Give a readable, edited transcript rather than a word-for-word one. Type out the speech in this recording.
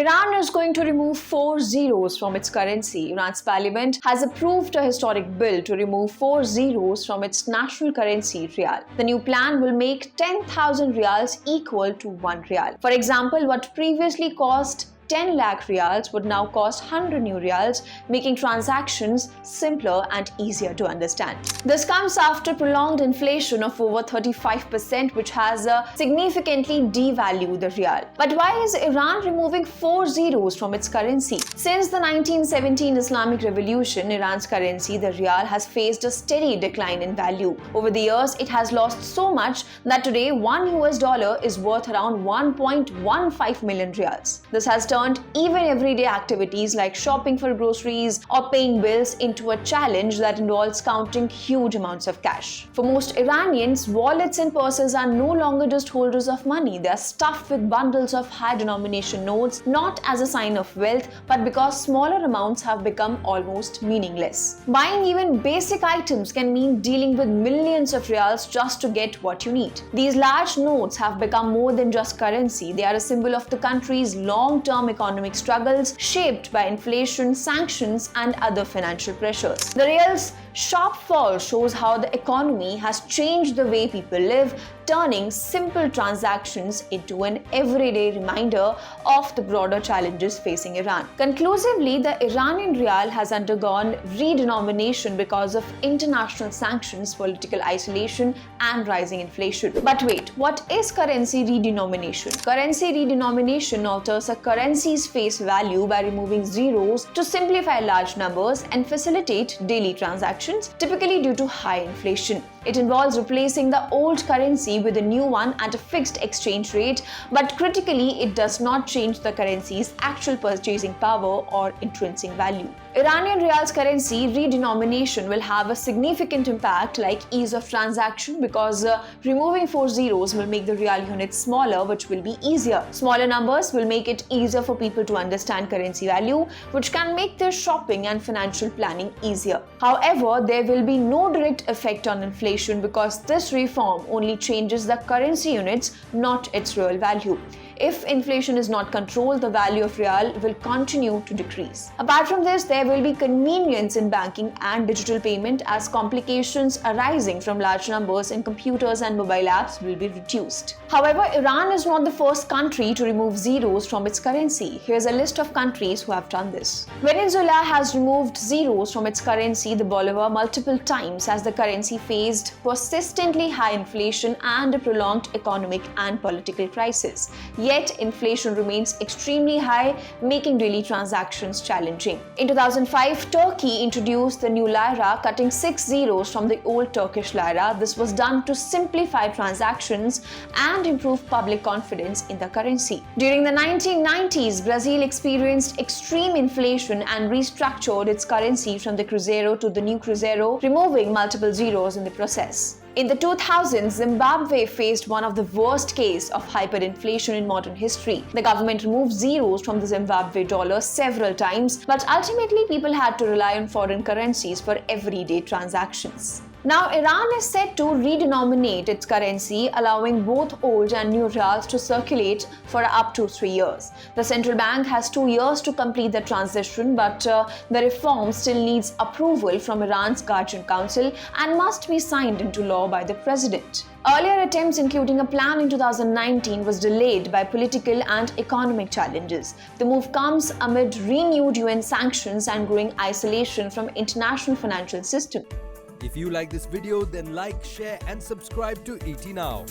Iran is going to remove 4 zeros from its currency. Iran's parliament has approved a historic bill to remove 4 zeros from its national currency, Rial. The new plan will make 10,000 Rials equal to 1 Rial. For example, what previously cost 10 lakh Rials would now cost 100 new Rials, making transactions simpler and easier to understand. This comes after prolonged inflation of over 35%, which has significantly devalued the Rial. But why is Iran removing 4 zeros from its currency? Since the 1917 Islamic Revolution, Iran's currency, the Rial, has faced a steady decline in value. Over the years, it has lost so much that today $1 is worth around 1.15 million Rials. This has turned even everyday activities like shopping for groceries or paying bills into a challenge that involves counting huge amounts of cash. For most Iranians, wallets and purses are no longer just holders of money. They are stuffed with bundles of high-denomination notes, not as a sign of wealth, but because smaller amounts have become almost meaningless. Buying even basic items can mean dealing with millions of Rials just to get what you need. These large notes have become more than just currency. They are a symbol of the country's long-term economic struggles shaped by inflation, sanctions, and other financial pressures. The Rial's sharp fall shows how the economy has changed the way people live, turning simple transactions into an everyday reminder of the broader challenges facing Iran. Conclusively, the Iranian Rial has undergone redenomination because of international sanctions, political isolation, and rising inflation. But wait, what is currency redenomination? Currency redenomination alters a currency's face value by removing zeros to simplify large numbers and facilitate daily transactions, typically due to high inflation. It involves replacing the old currency with a new one at a fixed exchange rate, but critically, it does not change the currency's actual purchasing power or intrinsic value. Iranian Rial's currency redenomination will have a significant impact like ease of transaction because removing 4 zeros will make the Rial unit smaller, which will be easier. Smaller numbers will make it easier for people to understand currency value, which can make their shopping and financial planning easier. However, there will be no direct effect on inflation because this reform only changes the currency units, not its real value. If inflation is not controlled, the value of Rial will continue to decrease. Apart from this, there will be convenience in banking and digital payment as complications arising from large numbers in computers and mobile apps will be reduced. However, Iran is not the first country to remove zeros from its currency. Here's a list of countries who have done this. Venezuela has removed zeros from its currency, the bolivar, multiple times as the currency faced persistently high inflation and a prolonged economic and political crisis. Yet, inflation remains extremely high, making daily transactions challenging. In 2005, Turkey introduced the new lira, cutting 6 zeros from the old Turkish lira. This was done to simplify transactions and improve public confidence in the currency. During the 1990s, Brazil experienced extreme inflation and restructured its currency from the cruzeiro to the new cruzeiro, removing multiple zeros in the process. In the 2000s, Zimbabwe faced one of the worst cases of hyperinflation in modern history. The government removed zeros from the Zimbabwe dollar several times, but ultimately people had to rely on foreign currencies for everyday transactions. Now, Iran is set to redenominate its currency, allowing both old and new Rials to circulate for up to 3 years. The central bank has 2 years to complete the transition, but the reform still needs approval from Iran's Guardian Council and must be signed into law by the president. Earlier attempts, including a plan in 2019, was delayed by political and economic challenges. The move comes amid renewed UN sanctions and growing isolation from international financial system. If you like this video, then like, share and subscribe to ET Now.